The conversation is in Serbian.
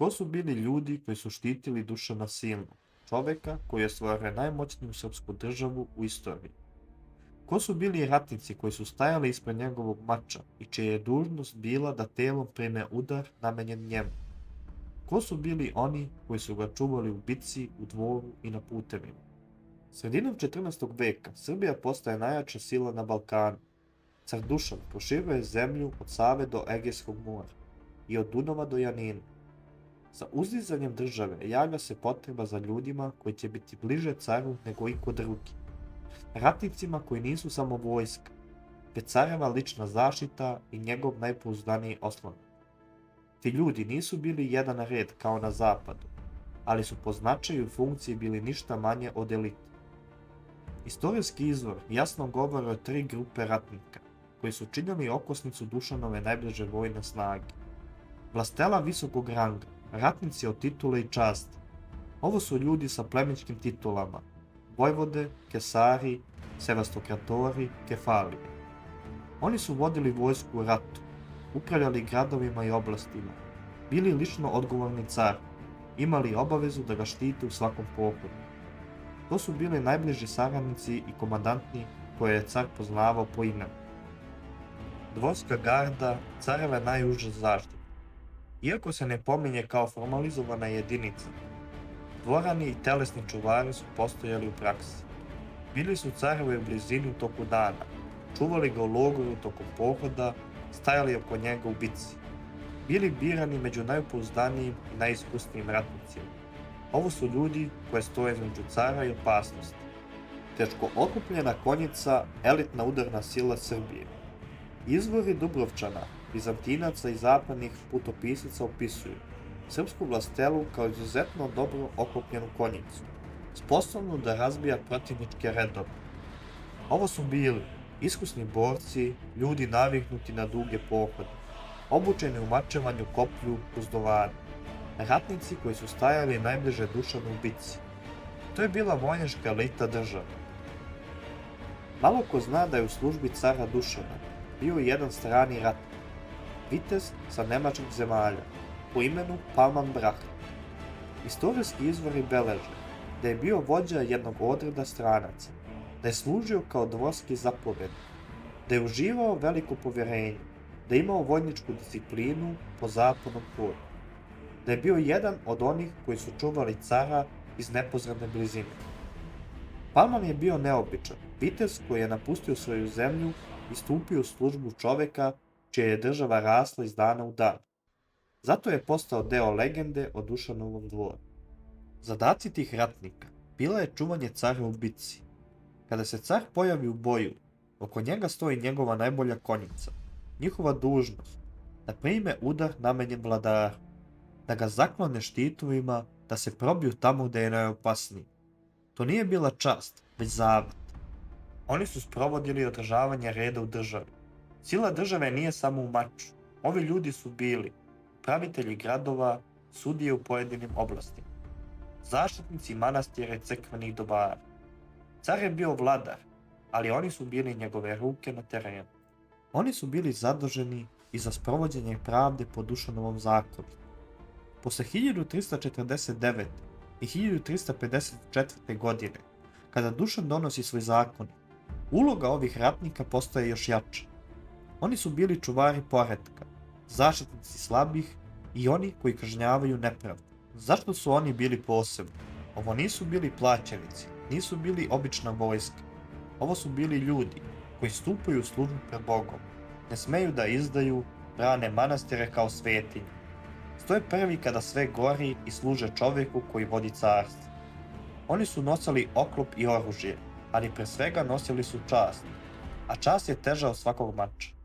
Ko su bili ljudi koji su štitili Dušana Silnog, čoveka koji je stvorio najmoćniju srpsku državu u istoriji? Ko su bili ratnici koji su stajali ispred njegovog mača i čija je dužnost bila da telom prime udar namenjen njemu? Ko su bili oni koji su ga čuvali u bici, u dvoru i na putevima? Sredinom 14. veka Srbija postaje najjača sila na Balkanu. Car Dušan proširuje zemlju od Save do Egejskog mora i od Dunava do Janina. Sa uzdizanjem države javlja se potreba za ljudima koji će biti bliže caru nego iko drugi. Ratnicima koji nisu samo vojska, već careva lična zaštita i njegov najpouzdaniji oslonac. Ti ljudi nisu bili jedan red kao na zapadu, ali su po značaju i funkciji bili ništa manje od elite. Istorijski izvor jasno govori o tri grupe ratnika, koji su činili okosnicu Dušanove najbliže vojne snage. Vlastela visokog ranga, ratnici od titule i časti. Ovo su ljudi sa plemićkim titulama: vojvode, kesari, sevastokratori, kefalije. Oni su vodili vojsku u ratu, upravljali gradovima i oblastima, bili lično odgovorni car, imali obavezu da ga štite u svakom pohodu. To su bili najbliži saradnici i komandanti koje je car poznavao po imenu. Dvorska garda, careve najuža zaštita. Iako se ne pominje kao formalizovana jedinica, dvorani i telesni čuvari su postojali u praksi. Bili su careve u blizini u toku dana, čuvali ga u logoru tokom pohoda, stajali oko njega u bici. Bili birani među najpouzdanijim i najiskusnijim ratnicima. Ovo su ljudi koje stoje između cara i opasnosti. Teško okupljena konjica, elitna udarna sila Srbije. Izvori Dubrovčana, Bizantinaca i zapadnih putopisaca opisuju srpsku vlastelu kao izuzetno dobro okupljenu konjicu, sposobnu da razbija protivničke redove. Ovo su bili iskusni borci, ljudi naviknuti na duge pohode, obučeni u mačevanju koplju uz dovare, ratnici koji su stajali najbliže Dušanu u bici. To je bila vojnička elita države. Malo ko zna da je u službi cara Dušana bio jedan strani ratnik, vitez sa nemačkih zemalja, po imenu Palman Braht. Istorijski izvori beleže da je bio vođa jednog odreda stranaca, da je služio kao dvorski zapovednik, da je uživao veliko povjerenje, da je imao vojničku disciplinu po zapadnom putu, da je bio jedan od onih koji su čuvali cara iz neposredne blizine. Palman je bio neobičan, vitez koji je napustio svoju zemlju i stupio u službu čoveka čija je država rasla iz dana u dan. Zato je postao deo legende o Dušanovom dvoru. Zadaci tih ratnika bila je čuvanje cara u bici. Kada se car pojavi u boju, oko njega stoji njegova najbolja konjica. Njihova dužnost da prime udar namenjen vladaru, da ga zaklone štitovima, da se probiju tamo gde je najopasniji. To nije bila čast, već zavet. Oni su sprovodili održavanje reda u državi. Sila države nije samo u maču. Ovi ljudi su bili pravitelji gradova, sudije u pojedinim oblastima, zaštitnici manastira i crkvenih dobara. Car je bio vladar, ali oni su bili njegove ruke na terenu. Oni su bili zaduženi i za sprovođenje pravde po Dušanovom zakonu. Posle 1349. i 1354. godine, kada Dušan donosi svoj zakon, uloga ovih ratnika postaje još jača. Oni su bili čuvari poretka, zaštitnici slabih i oni koji kažnjavaju nepravdu. Zašto su oni bili posebni? Ovo nisu bili plaćenici, nisu bili obična vojska. Ovo su bili ljudi koji stupaju u službu pred Bogom. Ne smeju da izdaju, brane manastire kao svetinje. Stoje prvi kada sve gori i služe čoveku koji vodi carstvo. Oni su nosili oklop i oružje, ali pre svega nosili su čast, a čast je teža od svakog mača.